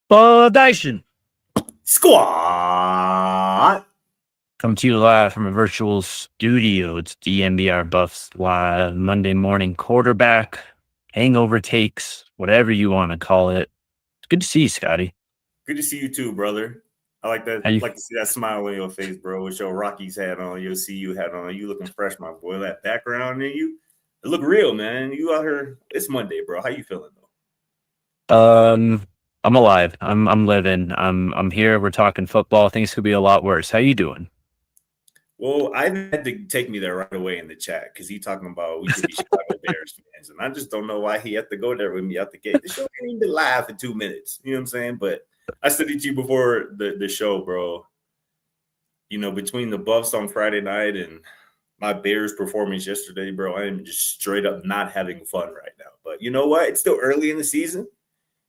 Foundation Squad. Come to you live from a virtual studio. It's DNVR Buffs live Monday morning quarterback, hangover takes, whatever you want to call it. It's good to see you, Scotty. Good to see you too, brother. I like that. Like to see that smile on your face, bro. With your Rockies hat on, your CU hat on, you looking fresh, my boy. That background in you, it look real, man. You out here. It's Monday, bro. How you feeling though? I'm alive. I'm living. I'm here. We're talking football. Things could be a lot worse. How you doing? Well, I had to take me there right away in the chat because he talking about we should be Chicago Bears fans, and I just don't know why he had to go there with me out the gate. The show didn't even be live for 2 minutes. You know what I'm saying? But I said it to you before the show, bro. You know, between the Buffs on Friday night and my Bears performance yesterday, bro, I am just straight up not having fun right now. But you know what? It's still early in the season.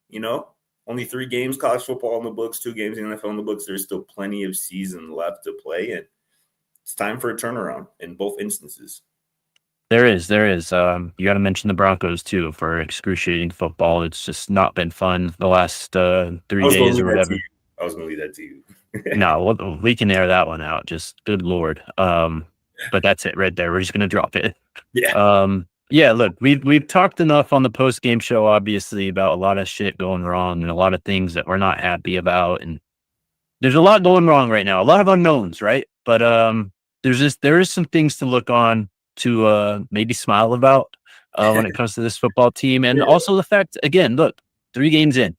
You know, only 3 games college football in the books, 2 games in NFL in the books. There's still plenty of season left to play, and it's time for a turnaround in both instances. There is. You got to mention the Broncos too for excruciating football. It's just not been fun the last 3 days or whatever. I was going to leave that to you. No, we can air that one out. Just good Lord. But that's it right there. We're just going to drop it. Yeah. Yeah, look, we've talked enough on the post-game show, obviously, about a lot of shit going wrong and a lot of things that we're not happy about. And there's a lot going wrong right now, a lot of unknowns, right? But there is some things to look on to maybe smile about when it comes to this football team. And also the fact, again, look, 3 games in,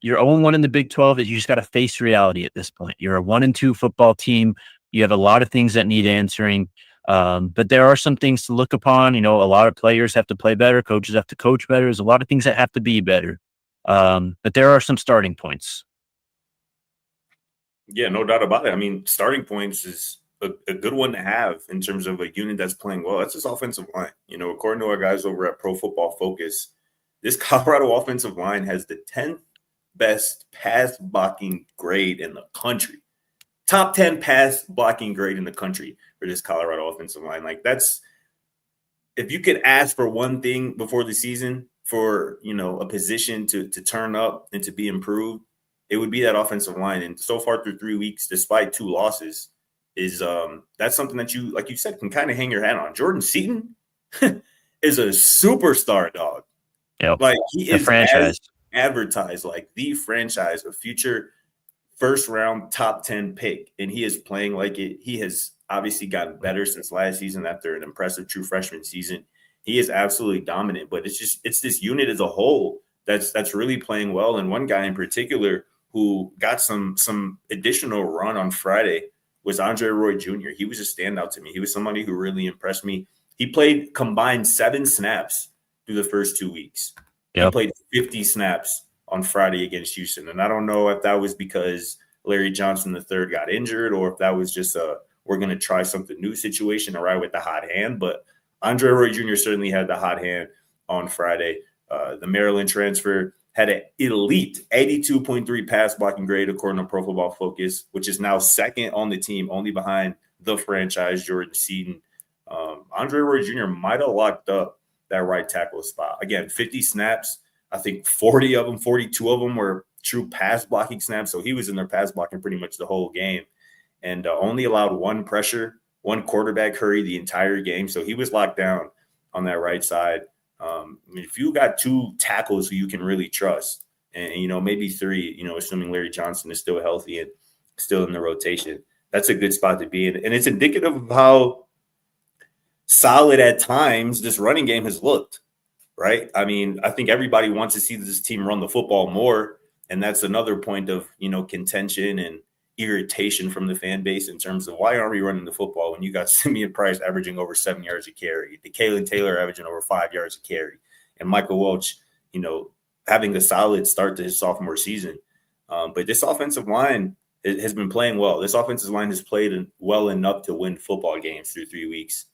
you're 0-1 in the Big 12. You just got to face reality at this point. You're a 1-2 football team. You have a lot of things that need answering. But there are some things to look upon. You know, a lot of players have to play better. Coaches have to coach better. There's a lot of things that have to be better. But there are some starting points. Yeah, no doubt about it. I mean, starting points is a good one to have in terms of a unit that's playing well. That's this offensive line. You know, according to our guys over at Pro Football Focus, this Colorado offensive line has the 10th best pass blocking grade in the country. Top 10 pass blocking grade in the country for this Colorado offensive line. Like, that's – if you could ask for one thing before the season for, you know, a position to turn up and to be improved, it would be that offensive line. And so far through 3 weeks, despite 2 losses, is that's something that you, like you said, can kind of hang your hat on. Jordan Seaton is a superstar, dog. Yep. Like, he is franchise. Advertised like the franchise, a future first-round top 10 pick, and he is playing like it. He has obviously gotten better since last season after an impressive true freshman season. He is absolutely dominant, but it's this unit as a whole that's really playing well. And one guy in particular who got some additional run on Friday was Andre Roy Jr. He was a standout to me. He was somebody who really impressed me. He played combined 7 snaps through the first 2 weeks. Yep. He played 50 snaps on Friday against Houston. And I don't know if that was because Larry Johnson III got injured or if that was just we're going to try something new situation or right with the hot hand. But Andre Roy Jr. certainly had the hot hand on Friday. The Maryland transfer had an elite 82.3 pass blocking grade according to Pro Football Focus, which is now second on the team, only behind the franchise, Jordan Seaton. Andre Roy Jr. might have locked up that right tackle spot. Again, 50 snaps. I think 42 of them were true pass blocking snaps. So he was in there pass blocking pretty much the whole game and only allowed 1 pressure, 1 quarterback hurry the entire game. So he was locked down on that right side. I mean, if you got 2 tackles who you can really trust and, you know, maybe 3, you know, assuming Larry Johnson is still healthy and still in the rotation, that's a good spot to be in. And it's indicative of how solid at times this running game has looked. Right. I mean, I think everybody wants to see this team run the football more. And that's another point of, you know, contention and irritation from the fan base in terms of why aren't we running the football when you got Simeon Price averaging over 7 yards a carry, DeKalen Taylor averaging over 5 yards a carry, and Michael Welch, you know, having a solid start to his sophomore season. But this offensive line has been playing well. This offensive line has played well enough to win football games through 3 weeks.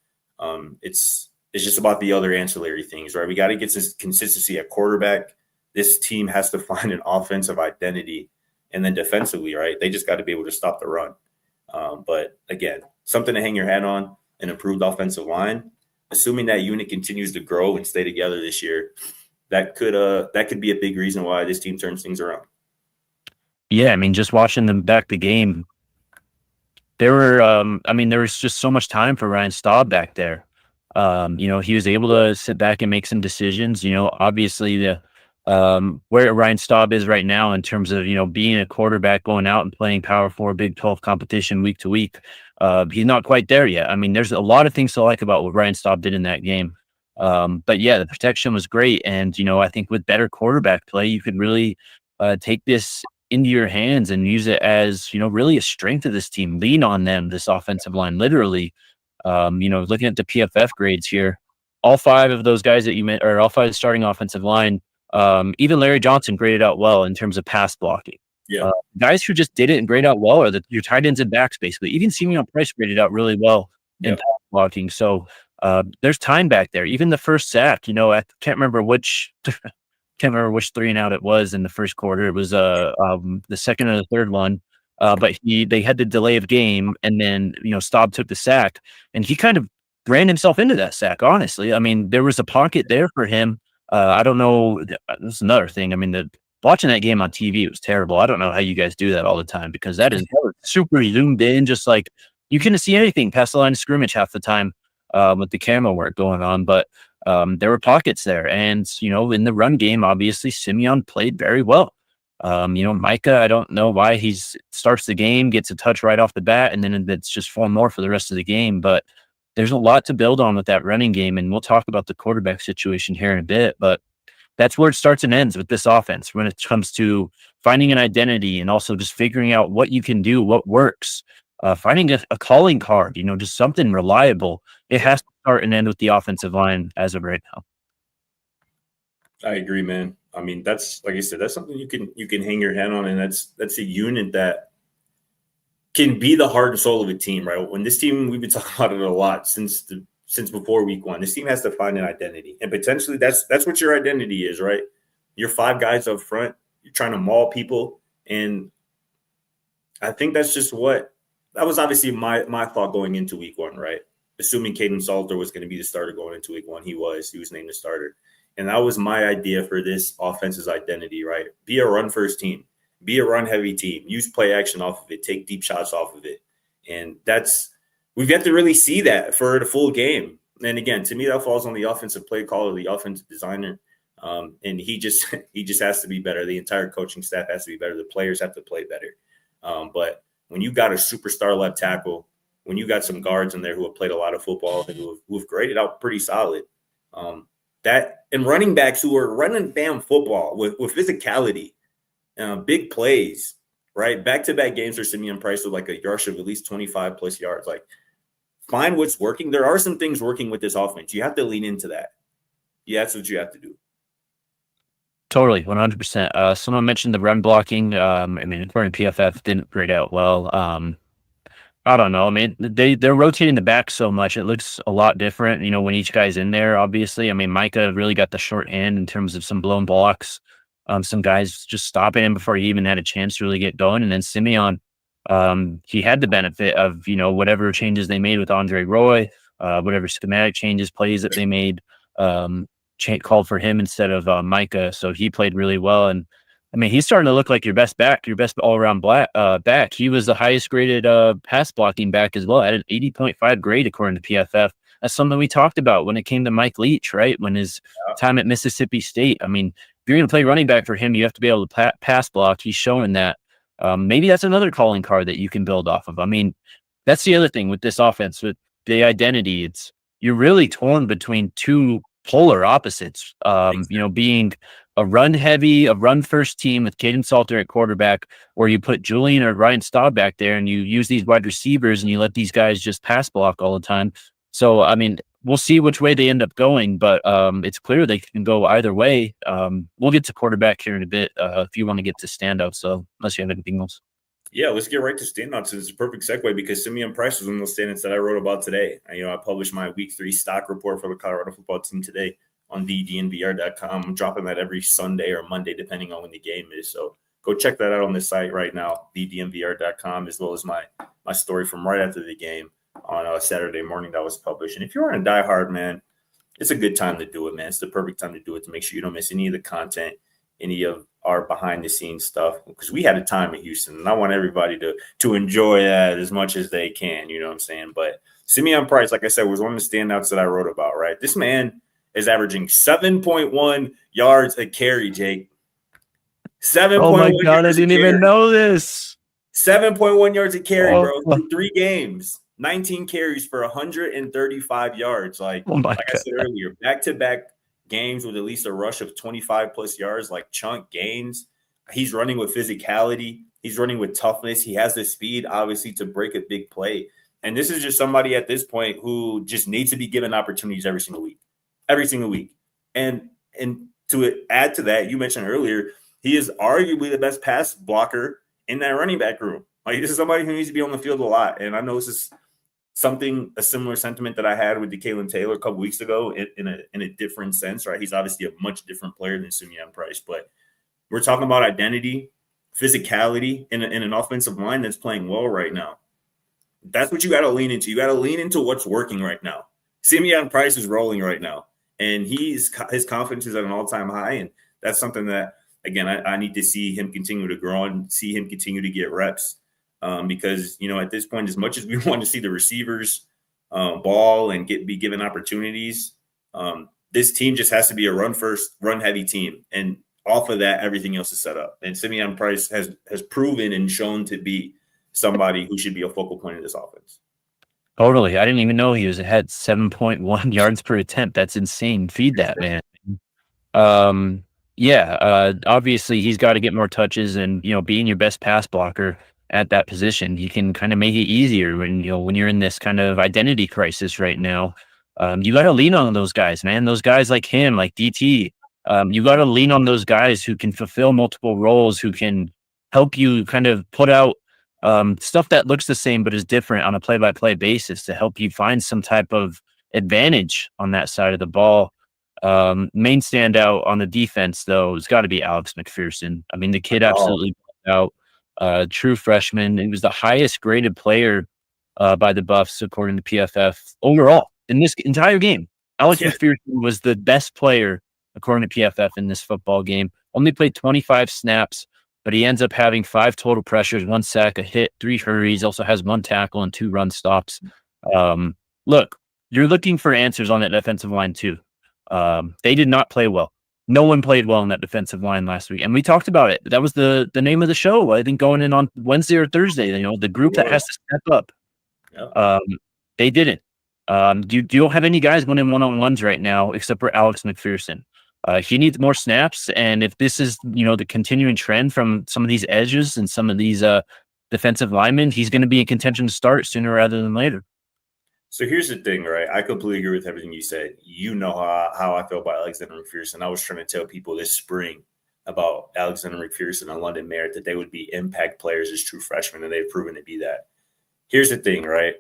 It's just about the other ancillary things, right? We got to get this consistency at quarterback. This team has to find an offensive identity. And then defensively, right, they just got to be able to stop the run. But, again, something to hang your hat on, an improved offensive line. Assuming that unit continues to grow and stay together this year, that could be a big reason why this team turns things around. Yeah, I mean, just watching them back the game, there was just so much time for Ryan Staub back there. He was able to sit back and make some decisions. Obviously where Ryan Staub is right now in terms of, being a quarterback going out and playing Power Four, Big 12 competition week to week. He's not quite there yet. I mean, there's a lot of things to like about what Ryan Staub did in that game. But yeah, the protection was great. And, I think with better quarterback play, you could really take this into your hands and use it as, really a strength of this team. Lean on them, this offensive line, literally. Looking at the PFF grades here, all five of those guys that you meant, or all five starting offensive line, even Larry Johnson graded out well in terms of pass blocking. Yeah. Guys who just did it and grade out well are your tight ends and backs, basically. Even Simeon Price graded out really well in pass blocking. So there's time back there. Even the first sack, I can't remember which 3 and out it was in the first quarter. It was the second or the third one. But they had the delay of game, and then Staub took the sack, and he kind of ran himself into that sack. Honestly, I mean, there was a pocket there for him. I don't know. This is another thing. I mean, watching that game on TV was terrible. I don't know how you guys do that all the time, because that is super zoomed in, just like you couldn't see anything past the line of scrimmage half the time with the camera work going on. But there were pockets there, and in the run game, obviously Simeon played very well. Micah, I don't know why he starts the game, gets a touch right off the bat, and then it's just 4 more for the rest of the game. But there's a lot to build on with that running game, and we'll talk about the quarterback situation here in a bit. But that's where it starts and ends with this offense when it comes to finding an identity and also just figuring out what you can do, what works, finding a calling card, just something reliable. It has to start and end with the offensive line as of right now. I agree, man. I mean, that's, like I said, that's something you can hang your hat on, and that's a unit that can be the heart and soul of a team, right? When this team, we've been talking about it a lot since before week 1. This team has to find an identity, and potentially that's what your identity is, right? You're 5 guys up front. You're trying to maul people, and I think that's just that was obviously my thought going into week 1, right? Assuming Caden Salter was going to be the starter going into week 1, he was named the starter. And that was my idea for this offense's identity, right? Be a run-first team. Be a run-heavy team. Use play action off of it. Take deep shots off of it. And we've yet to really see that for the full game. And again, to me, that falls on the offensive play caller, the offensive designer. And he just has to be better. The entire coaching staff has to be better. The players have to play better. But when you got a superstar left tackle, when you got some guards in there who have played a lot of football and who have graded out pretty solid, and running backs who are running damn football with physicality, big plays, right? Back-to-back games for Simeon Price with like a yardage of at least 25 plus yards. Like, find what's working. There are some things working with this offense. You have to lean into that. Yeah, that's what you have to do. Totally, 100%. Someone mentioned the run blocking. According to PFF, didn't grade out well. I don't know. I mean, they're rotating the back so much. It looks a lot different, when each guy's in there, obviously. I mean, Micah really got the short end in terms of some blown blocks. Some guys just stopping him before he even had a chance to really get going. And then Simeon, he had the benefit of, whatever changes they made with Andre Roy, whatever schematic changes, plays that they made, called for him instead of Micah. So he played really well. And I mean, he's starting to look like your best back, your best all-around back. He was the highest graded pass blocking back as well, at an 80.5 grade according to PFF. That's something we talked about when it came to Mike Leach, right? When his time at Mississippi State. I mean, if you're going to play running back for him, you have to be able to pass block. He's showing that. Maybe that's another calling card that you can build off of. I mean, that's the other thing with this offense, with the identity. You're really torn between 2 polar opposites, being a run first team with Caden Salter at quarterback, or you put Julian or Ryan Staub back there and you use these wide receivers and you let these guys just pass block all the time. So, I mean, we'll see which way they end up going, but it's clear they can go either way. We'll get to quarterback here in a bit if you want to get to standouts. So unless you have anything else. Yeah, let's get right to standouts. It's a perfect segue because Simeon Price was one of those standouts that I wrote about today. I published my week 3 stock report for the Colorado football team today on the DNVR.com. I'm dropping that every Sunday or Monday, depending on when the game is. So go check that out on the site right now, thednvr.com, as well as my story from right after the game on Saturday morning that was published. And if you're on a diehard, man, it's a good time to do it, man. It's the perfect time to do it to make sure you don't miss any of the content, any of our behind the scenes stuff, because we had a time in Houston, and I want everybody to enjoy that as much as they can. You know what I'm saying? But Simeon Price, like I said, was one of the standouts that I wrote about. Right, this man is averaging 7.1 yards a carry. Jake, 7.1. Oh my God, I yards a didn't even carry. know this. 7.1 yards a carry, Oh. bro. Through 3 games, 19 carries for 135 yards. Like Oh my I God. said earlier, back-to-back games with at least a rush of 25 plus yards, like chunk gains. He's running with physicality. He's running with toughness. He has the speed, obviously, to break a big play. And this is just somebody at this point who just needs to be given opportunities every single week. And to add to that, you mentioned earlier, he is arguably the best pass blocker in that running back room. Like, this is somebody who needs to be on the field a lot. And I know this is a similar sentiment that I had with DeKalen Taylor a couple weeks ago in a different sense, right? He's obviously a much different player than Simeon Price, but we're talking about identity, physicality in an offensive line that's playing well right now. That's what you got to lean into. You got to lean into what's working right now. Simeon Price is rolling right now, and his confidence is at an all-time high, and that's something that, again, I need to see him continue to grow and see him continue to get reps. Because, at this point, as much as we want to see the receivers ball and be given opportunities, this team just has to be a run-first, run-heavy team. And off of that, everything else is set up. And Simeon Price has proven and shown to be somebody who should be a focal point of this offense. Totally. I didn't even know he had 7.1 yards per attempt. That's insane. Feed that, man. Obviously he's got to get more touches, and, being your best pass blocker at that position, he can kind of make it easier when you're in this kind of identity crisis right now. You got to lean on those guys, man. Those guys like him, like DT. You got to lean on those guys who can fulfill multiple roles, who can help you kind of put out stuff that looks the same but is different on a play-by-play basis to help you find some type of advantage on that side of the ball. Main standout on the defense, though, has got to be Alex McPherson. I mean, the kid absolutely out. True freshman. He was the highest graded player by the Buffs according to PFF overall in this entire game. Alex McPherson was the best player according to PFF in this football game. Only played 25 snaps, but he ends up having 5 total pressures, 1 sack, a hit, 3 hurries. Also has 1 tackle and 2 run stops. Look, you're looking for answers on that defensive line too. They did not play well. No one played well in that defensive line last week. And we talked about it. That was the name of the show, I think, going in on Wednesday or Thursday. The group that has to step up. Yep. They didn't. You don't have any guys going in one-on-ones right now except for Alex McPherson. He needs more snaps. And if this is, the continuing trend from some of these edges and some of these defensive linemen, he's going to be in contention to start sooner rather than later. So here's the thing, right? I completely agree with everything you said. You know how I feel about Alexander McPherson. I was trying to tell people this spring about Alexander McPherson and London Merritt that they would be impact players as true freshmen, and they've proven to be that. Here's the thing, right?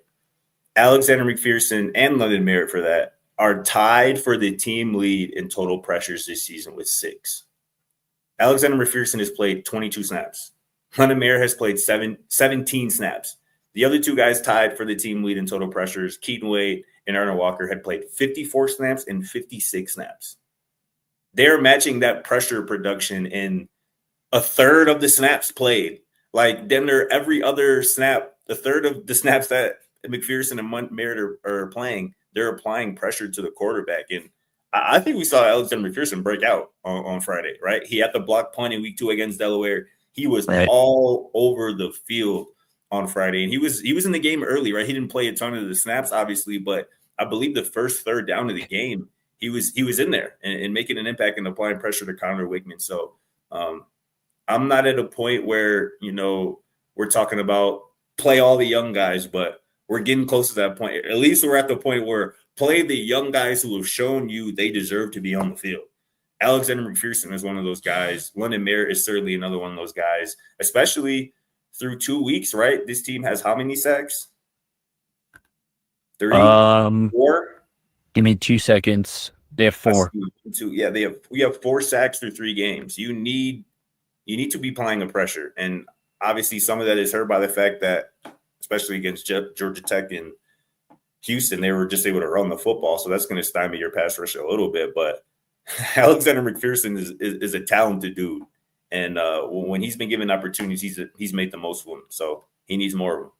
Alexander McPherson and London Merritt, for that, are tied for the team lead in total pressures this season with 6. Alexander McPherson has played 22 snaps. London Merritt has played 17 snaps. The other 2 guys tied for the team lead in total pressures, Keaton Wade and Arnold Walker, had played 54 snaps and 56 snaps. They're matching that pressure production in a third of the snaps played. Like, then they're every other snap, a third of the snaps that McPherson and Merritt are playing, they're applying pressure to the quarterback. And I think we saw Alexander McPherson break out on Friday, right? He had the block punt in week 2 against Delaware. He was all over the field on Friday, and he was in the game early, right? He didn't play a ton of the snaps, obviously, but I believe the first third down of the game, he was in there and making an impact and applying pressure to Connor Wickman. So I'm not at a point where we're talking about play all the young guys, but we're getting close to that point. At least we're at the point where play the young guys who have shown you they deserve to be on the field. Alexander McPherson is one of those guys. London Merritt is certainly another one of those guys, especially through 2 weeks, right? This team has how many sacks? 3? 4? Give me 2 seconds. They have 4. We have 4 sacks through 3 games. You need to be applying the pressure. And obviously some of that is hurt by the fact that, especially against Georgia Tech and Houston, they were just able to run the football. So that's going to stymie your pass rush a little bit. But Alexander McPherson is a talented dude. And when he's been given opportunities, he's made the most of them. So he needs more of them.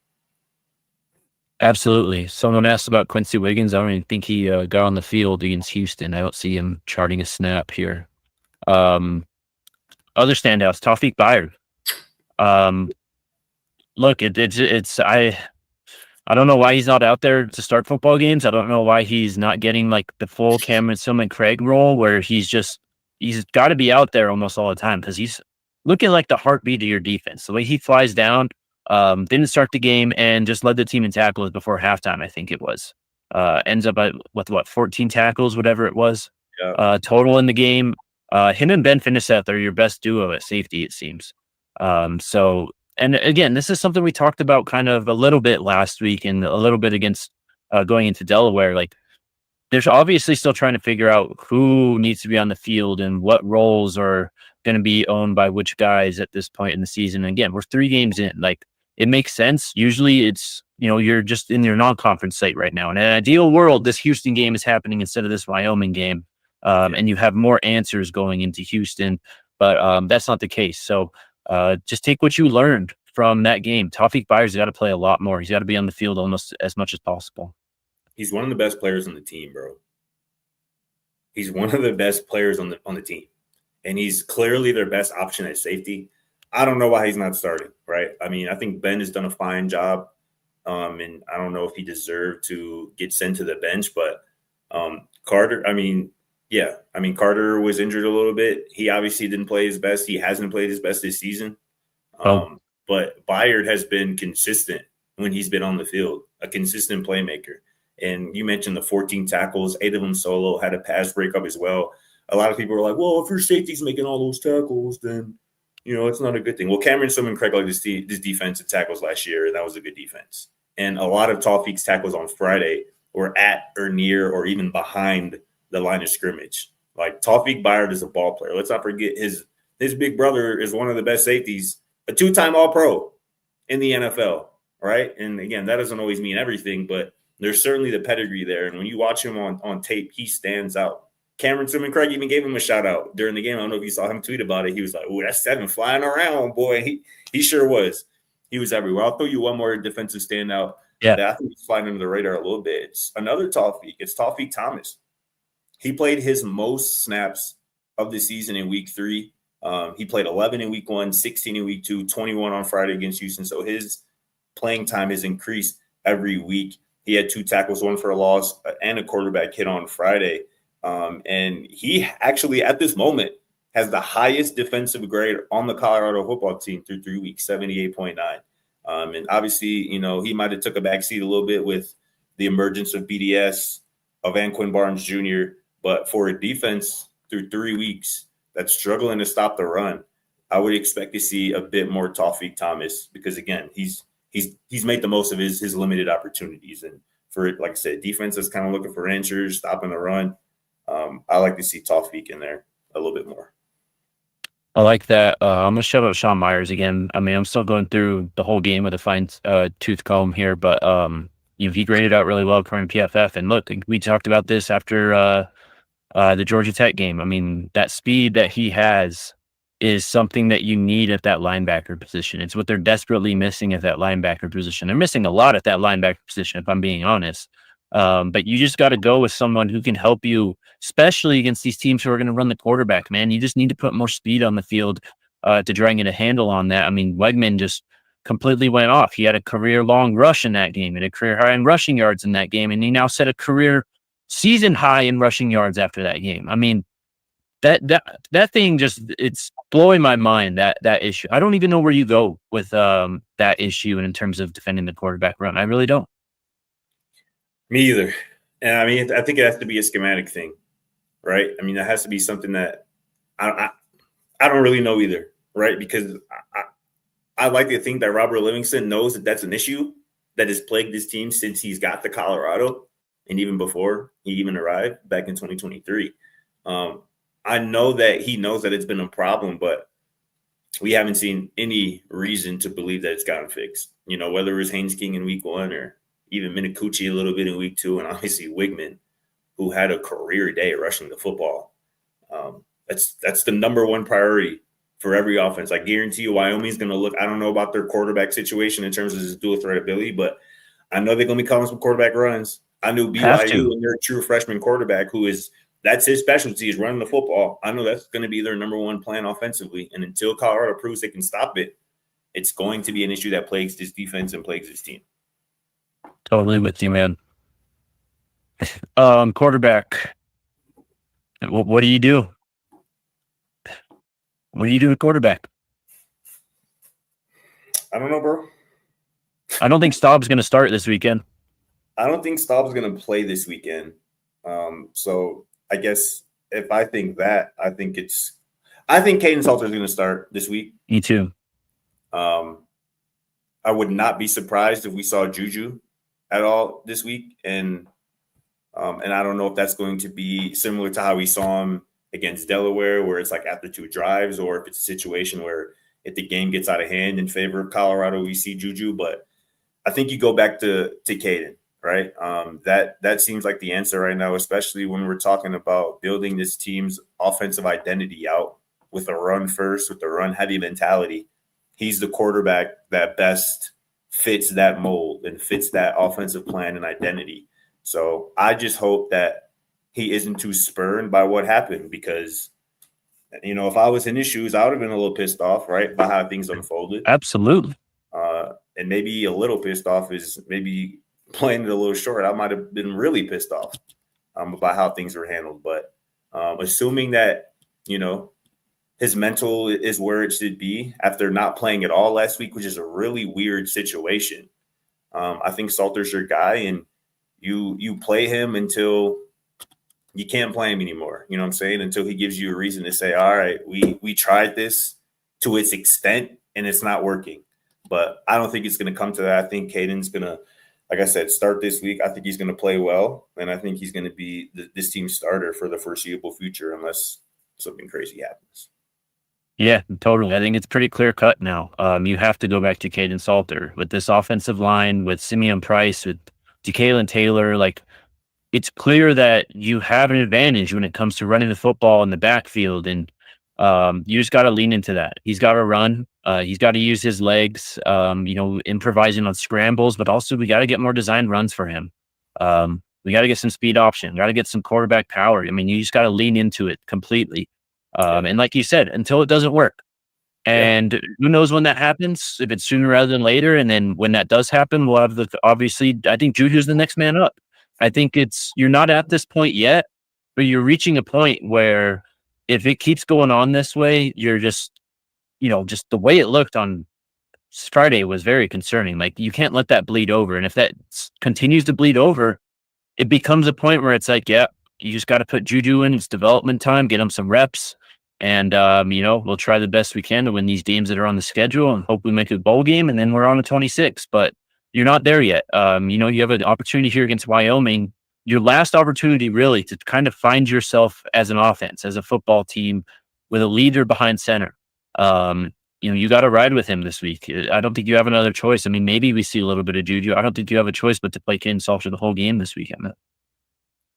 Absolutely. Someone asked about Quincy Wiggins. I don't even think he got on the field against Houston. I don't see him charting a snap here. Other standouts, Tawfiq Bayard. Look, I don't know why he's not out there to start football games. I don't know why he's not getting like the full Cameron Craig role where he's got to be out there almost all the time because he's looking like the heartbeat of your defense. The way he flies down, didn't start the game and just led the team in tackles before halftime, I think it was. Ends up with 14 tackles, whatever it was, total in the game. Him and Ben Finiseth are your best duo at safety, it seems. And again, this is something we talked about kind of a little bit last week and a little bit against going into Delaware. Like, there's obviously still trying to figure out who needs to be on the field and what roles are going to be owned by which guys at this point in the season. And again, we're 3 games in. Like, it makes sense. Usually it's, you're just in your non-conference site right now. In an ideal world, this Houston game is happening instead of this Wyoming game. And you have more answers going into Houston, but that's not the case. So just take what you learned from that game. Tawfiq Bayard's got to play a lot more. He's got to be on the field almost as much as possible. He's one of the best players on the team, bro. He's one of the best players on the team. And he's clearly their best option at safety. I don't know why he's not starting, right? I mean, I think Ben has done a fine job. And I don't know if he deserved to get sent to the bench, but Carter, Carter was injured a little bit. He obviously didn't play his best. He hasn't played his best this season. But Bayard has been consistent when he's been on the field, a consistent playmaker. And you mentioned the 14 tackles, 8 of them solo, had a pass breakup as well. A lot of people are like, well, if your safety's making all those tackles, then, it's not a good thing. Well, Cameron Craig like this defensive tackles last year, and that was a good defense. And a lot of Tawfiq's tackles on Friday were at or near or even behind the line of scrimmage. Like, Tawfiq Bayard is a ball player. Let's not forget his big brother is one of the best safeties, a 2-time All-Pro in the NFL, right? And again, that doesn't always mean everything, but there's certainly the pedigree there. And when you watch him on tape, he stands out. Cameron Craig even gave him a shout out during the game. I don't know if you saw him tweet about it. He was like, "Oh, that's 7 flying around, boy." He sure was. He was everywhere. I'll throw you one more defensive standout. Yeah, that I think he's flying under the radar a little bit. It's another Tawfiq. It's Tawfiq Thomas. He played his most snaps of the season in week 3. He played 11 in week 1, 16 in week 2, 21 on Friday against Houston. So his playing time has increased every week. He had 2 tackles, 1 for a loss, and a quarterback hit on Friday. And he actually, at this moment, has the highest defensive grade on the Colorado football team through 3 weeks, 78.9. And obviously, he might have took a backseat a little bit with the emergence of BDS, of Anquin Barnes Jr., but for a defense through 3 weeks that's struggling to stop the run, I would expect to see a bit more Tawfiq Thomas because, again, he's made the most of his limited opportunities. And for, like I said, defense is kind of looking for answers, stopping the run. I like to see Tawfiq in there a little bit more. I like that. I'm going to shout out Sean Myers again. I mean, I'm still going through the whole game with a fine tooth comb here, but he graded out really well according to PFF. And look, we talked about this after the Georgia Tech game. I mean, that speed that he has is something that you need at that linebacker position. It's what they're desperately missing at that linebacker position. They're missing a lot at that linebacker position, if I'm being honest. But you just got to go with someone who can help you, especially against these teams who are going to run the quarterback, man. You just need to put more speed on the field to try and get a handle on that. I mean, Wegman just completely went off. He had a career-long rush in that game and a career high in rushing yards in that game, and he now set a career season high in rushing yards after that game. I mean, that thing just, it's blowing my mind, that issue. I don't even know where you go with that issue in terms of defending the quarterback run. I really don't. Me either. And I mean, I think it has to be a schematic thing, right? I mean, that has to be something that I don't really know either, right? Because I like to think that Robert Livingston knows that that's an issue that has plagued his team since he's got to Colorado and even before he even arrived back in 2023. I know that he knows that it's been a problem, but we haven't seen any reason to believe that it's gotten fixed. Whether it was Haynes King in week 1 or even Minicucci a little bit in week 2, and obviously Wigman, who had a career day rushing the football. That's the number one priority for every offense. I guarantee you Wyoming's going to look – I don't know about their quarterback situation in terms of his dual threat ability, but I know they're going to be calling some quarterback runs. I knew BYU and their true freshman quarterback who is – that's his specialty is running the football. I know that's going to be their number one plan offensively. And until Colorado proves they can stop it, it's going to be an issue that plagues this defense and plagues this team. Totally with you, man. Quarterback. What do you do? What do you do with quarterback? I don't know, bro. I don't think Staub's going to start this weekend. I don't think Staub's going to play this weekend. So I guess if I think that, I think Caden Salter's going to start this week. Me too. I would not be surprised if we saw Juju at all this week. And I don't know if that's going to be similar to how we saw him against Delaware, where it's like after 2 drives, or if it's a situation where if the game gets out of hand in favor of Colorado, we see Juju. But I think you go back to Caden, right? That seems like the answer right now, especially when we're talking about building this team's offensive identity out with a run first, with a run heavy mentality. He's the quarterback that best fits that mold and fits that offensive plan and identity. So I just hope that he isn't too spurned by what happened, because, you know, if I was in his shoes, I would have been a little pissed off, right, by how things unfolded. Absolutely. And maybe a little pissed off is maybe playing it a little short. I might have been really pissed off about how things were handled. But assuming that, you know, his mental is where it should be after not playing at all last week, which is a really weird situation. I think Salter's your guy, and you play him until you can't play him anymore. You know what I'm saying? Until he gives you a reason to say, all right, we tried this to its extent and it's not working. But I don't think it's going to come to that. I think Caden's going to, like I said, start this week. I think he's going to play well, and I think he's going to be this team's starter for the foreseeable future unless something crazy happens. Yeah, totally. I think it's pretty clear cut now. You have to go back to Caden Salter with this offensive line, with Simeon Price, with DeKalen Taylor. Like, it's clear that you have an advantage when it comes to running the football in the backfield, and you just got to lean into that. He's got to run. He's got to use his legs, improvising on scrambles, but also we got to get more design runs for him. We got to get some speed option. Got to get some quarterback power. I mean, you just got to lean into it completely. And like you said, until it doesn't work. And who knows when that happens, if it's sooner rather than later. And then when that does happen, we'll have obviously, I think Juju's the next man up. I think you're not at this point yet, but you're reaching a point where if it keeps going on this way, you're just the way it looked on Friday was very concerning. Like, you can't let that bleed over. And if that continues to bleed over, it becomes a point where it's like, yeah, you just got to put Juju in. It's development time, get him some reps. And, we'll try the best we can to win these games that are on the schedule and hope we make a bowl game. And then we're on to 26, but you're not there yet. You have an opportunity here against Wyoming, your last opportunity really to kind of find yourself as an offense, as a football team with a leader behind center. You got to ride with him this week. I don't think you have another choice. I mean, maybe we see a little bit of Juju. I don't think you have a choice but to play Caden Salter the whole game this weekend.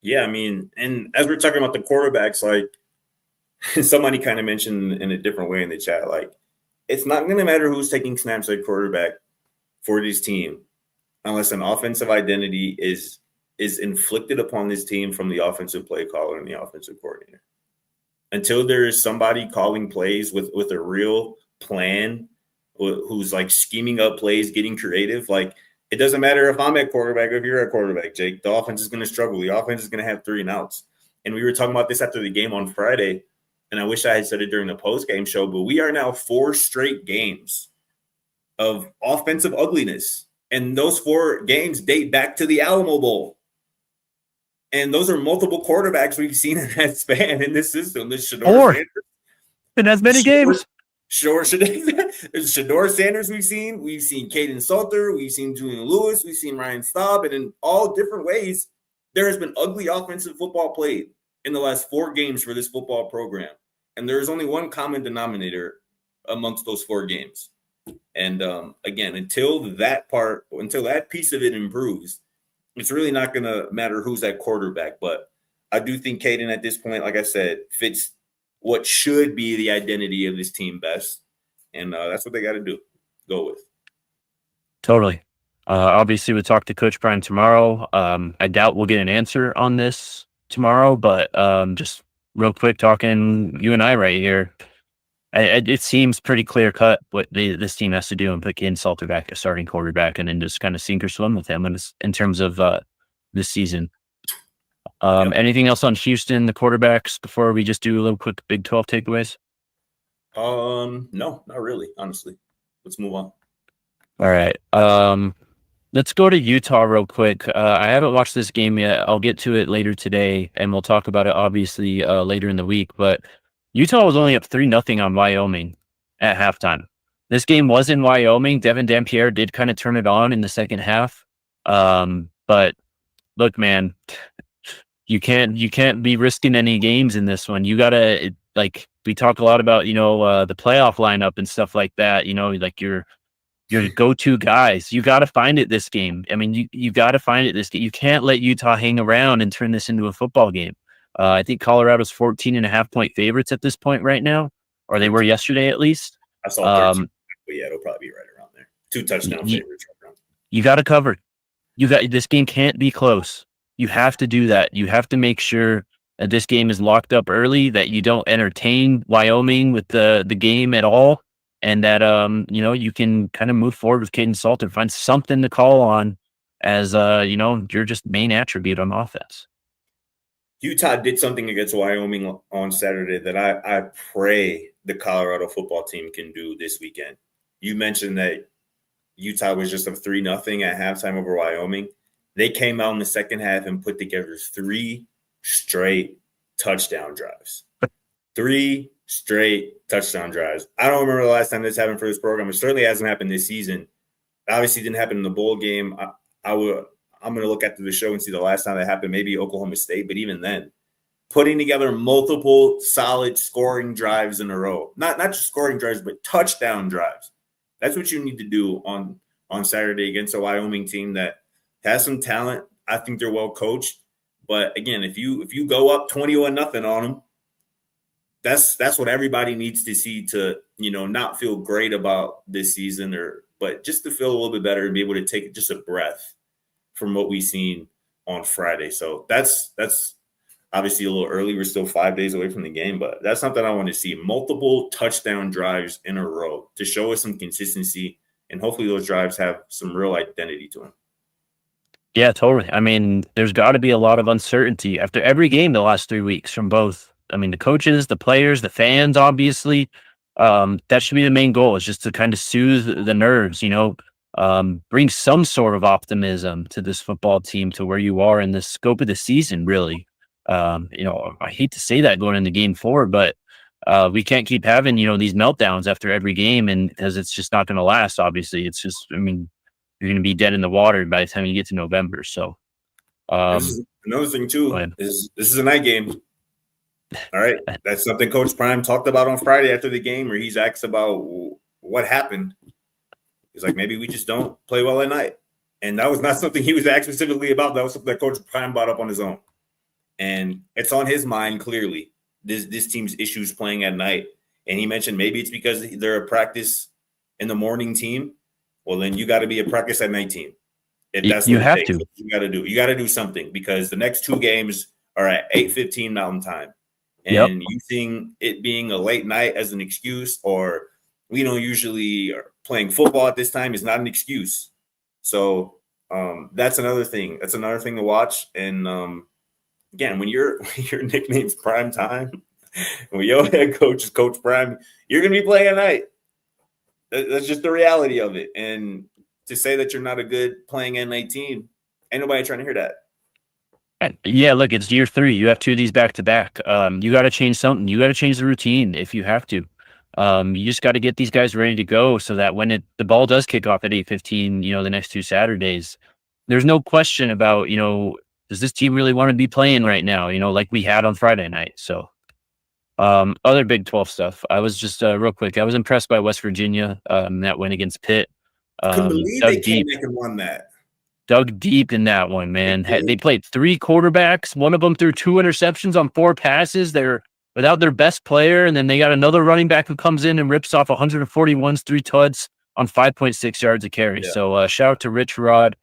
Yeah, I mean, and as we're talking about the quarterbacks, like, somebody kind of mentioned in a different way in the chat, like, it's not going to matter who's taking snaps at quarterback for this team unless an offensive identity is inflicted upon this team from the offensive play caller and the offensive coordinator. Until there is somebody calling plays with a real plan, who's like scheming up plays, getting creative, like, it doesn't matter if I'm at quarterback or if you're at quarterback, Jake. The offense is going to struggle. The offense is going to have 3 and outs. And we were talking about this after the game on Friday, and I wish I had said it during the post-game show, but we are now 4 straight games of offensive ugliness. And those 4 games date back to the Alamo Bowl. And those are multiple quarterbacks we've seen in that span in this system. This Shador Sanders. And as many games. Shador Sanders we've seen Caden Salter, we've seen Julian Lewis, we've seen Ryan Staub, and in all different ways, there has been ugly offensive football played in the last 4 games for this football program. And there is only one common denominator amongst those 4 games. And again, until that piece of it improves, it's really not going to matter who's at quarterback. But I do think Caden at this point, like I said, fits what should be the identity of this team best. And that's what they got to go with. Totally. Obviously, we'll talk to Coach Prime tomorrow. I doubt we'll get an answer on this tomorrow, but just real quick, talking you and I right here, it seems pretty clear cut what this team has to do and put Caden Salter back as starting quarterback, and then just kind of sink or swim with him in terms of this season. Anything else on Houston, the quarterbacks, before we just do a little quick Big 12 takeaways? No, not really, honestly. Let's move on. All right. Let's go to Utah real quick. I haven't watched this game yet. I'll get to it later today, and we'll talk about it obviously later in the week. But Utah was only up 3-0 on Wyoming at halftime. This game was in Wyoming. Devin Dampierre did kind of turn it on in the second half. But look, man, you can't be risking any games in this one. You gotta, like, we talk a lot about, the playoff lineup and stuff like that, like your go-to guys. You got to find it this game. I mean, you got to find it this game. You can't let Utah hang around and turn this into a football game. I think Colorado's 14.5-point favorites at this point right now, or they were yesterday at least. I saw 13, but yeah, it'll probably be right around there. 2 touchdown favorites right around. You got to cover. This game can't be close. You have to do that. You have to make sure that this game is locked up early, that you don't entertain Wyoming with the game at all, and that you can kind of move forward with Caden Salter, find something to call on as your just main attribute on offense. Utah did something against Wyoming on Saturday that I pray the Colorado football team can do this weekend. You mentioned that Utah was just up 3-0 at halftime over Wyoming. They came out in the second half and put together 3 straight touchdown drives. 3 straight touchdown drives. I don't remember the last time this happened for this program. It certainly hasn't happened this season. It obviously didn't happen in the bowl game. I'm going to look after the show and see the last time that happened, maybe Oklahoma State. But even then, putting together multiple solid scoring drives in a row. Not just scoring drives, but touchdown drives. That's what you need to do on Saturday against a Wyoming team that has some talent. I think they're well coached. But again, if you go up 21-0 on them, that's what everybody needs to see to, not feel great about this season, but just to feel a little bit better and be able to take just a breath from what we've seen on Friday. So that's obviously a little early. We're still 5 days away from the game, but that's something I want to see. Multiple touchdown drives in a row to show us some consistency, and hopefully those drives have some real identity to them. Yeah, totally. I mean, there's got to be a lot of uncertainty after every game the last 3 weeks from both. I mean, the coaches, the players, the fans, obviously. That should be the main goal, is just to kind of soothe the nerves, bring some sort of optimism to this football team, to where you are in the scope of the season, really. I hate to say that going into game 4, but we can't keep having, these meltdowns after every game, and because it's just not going to last. Obviously, it's just, you're going to be dead in the water by the time you get to November. So, another thing too is this is a night game. All right, that's something Coach Prime talked about on Friday after the game, where he's asked about what happened. He's like, maybe we just don't play well at night, and that was not something he was asked specifically about. That was something that Coach Prime brought up on his own, and it's on his mind clearly. This team's issues playing at night, and he mentioned maybe it's because they're a practice in the morning team. Well, then you got to be a practice at night team. If that's you what have it takes, to. you got to do. You got to do something, because the next 2 games are at 8:15 Mountain Time, and using it being a late night as an excuse, or we don't usually are playing football at this time, is not an excuse. So that's another thing. That's another thing to watch. And again, when your nickname's Prime Time, when your head coach is Coach Prime, you're going to be playing at night. That's just the reality of it. And to say that you're not a good playing at night team, ain't nobody trying to hear that. Yeah, look, it's year 3. You have 2 of these back to back. You got to change something. You got to change the routine if you have to. You just got to get these guys ready to go, so that when the ball does kick off at 8:15, the next 2 Saturdays, there's no question about, does this team really want to be playing right now? Like we had on Friday night. So, other Big 12 stuff. I was just real quick. I was impressed by West Virginia. That win against Pitt. Couldn't believe they came back and won that. Dug deep in that one, man. They played 3 quarterbacks. One of them threw 2 interceptions on 4 passes. They're without their best player, and then they got another running back who comes in and rips off 141s, 3 tuds on 5.6 yards a carry. Yeah. So shout out to Rich Rod.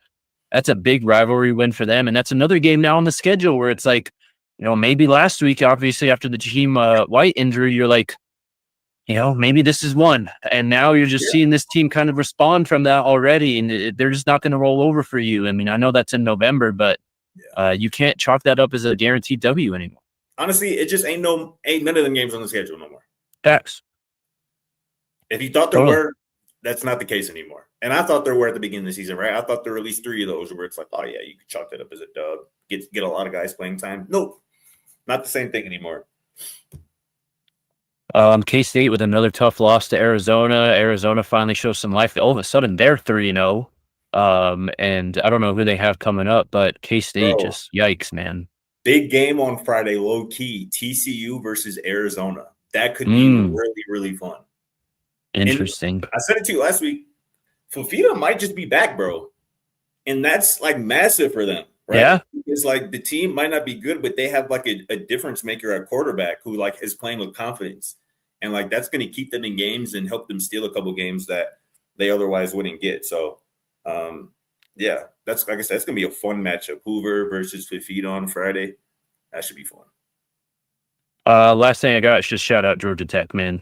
That's a big rivalry win for them, and that's another game now on the schedule where it's like, maybe last week, obviously after the Jaheim White injury, you're like, maybe this is one. And now you're just seeing this team kind of respond from that already. And they're just not going to roll over for you. I mean, I know that's in November, but you can't chalk that up as a guaranteed W anymore. Honestly, it just ain't none of them games on the schedule no more. Facts. If you thought there were, that's not the case anymore. And I thought there were at the beginning of the season, right? I thought there were at least 3 of those where it's like, oh yeah, you could chalk that up as a dub. Get a lot of guys playing time. Nope. Not the same thing anymore. K-State with another tough loss to Arizona. Arizona finally shows some life. All of a sudden, they're 3-0. And I don't know who they have coming up, but K-State just yikes, man. Big game on Friday, low key. TCU versus Arizona. That could be really, really fun. Interesting. And I said it to you last week. Fafita might just be back, bro. And that's like massive for them. Right? Yeah. It's like the team might not be good, but they have like a difference maker at quarterback who like is playing with confidence. And like that's going to keep them in games and help them steal a couple games that they otherwise wouldn't get. So, that's like I said, that's going to be a fun matchup. Hoover versus Fafita on Friday. That should be fun. Last thing I got is just shout out Georgia Tech, man.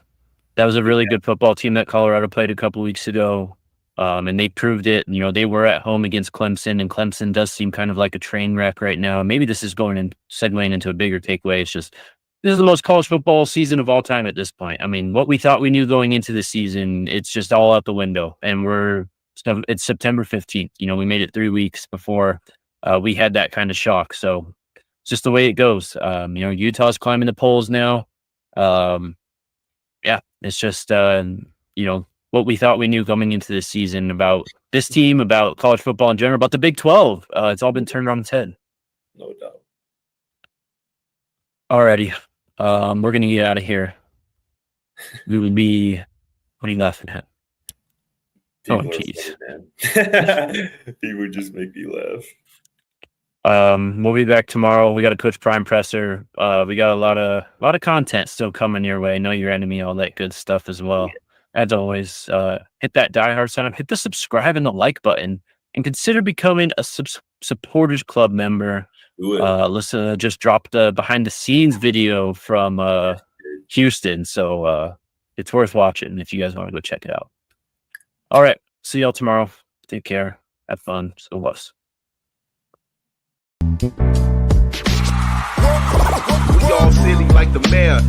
That was a really good football team that Colorado played a couple weeks ago. And they proved it. They were at home against Clemson, and Clemson does seem kind of like a train wreck right now. Maybe this is segueing into a bigger takeaway. It's just, this is the most college football season of all time at this point. I mean, what we thought we knew going into the season, it's just all out the window. And it's September 15th. We made it 3 weeks before we had that kind of shock. So it's just the way it goes. Utah's climbing the polls now. It's just, what we thought we knew coming into this season about this team, about college football in general, about the Big 12. It's all been turned on its head. No doubt. Alrighty. We're going to get out of here. We would be, what are you laughing at? People jeez. People just make me laugh. We'll be back tomorrow. We got a Coach Prime presser. We got a lot of content still coming your way. Know Your Enemy, all that good stuff as well. As always, hit that diehard sign up, hit the subscribe and the like button, and consider becoming a supporters club member. Alyssa just dropped a behind the scenes video from Houston, so it's worth watching if you guys want to go check it out. All right, see y'all tomorrow. Take care, have fun. So was. We all silly like the mayor.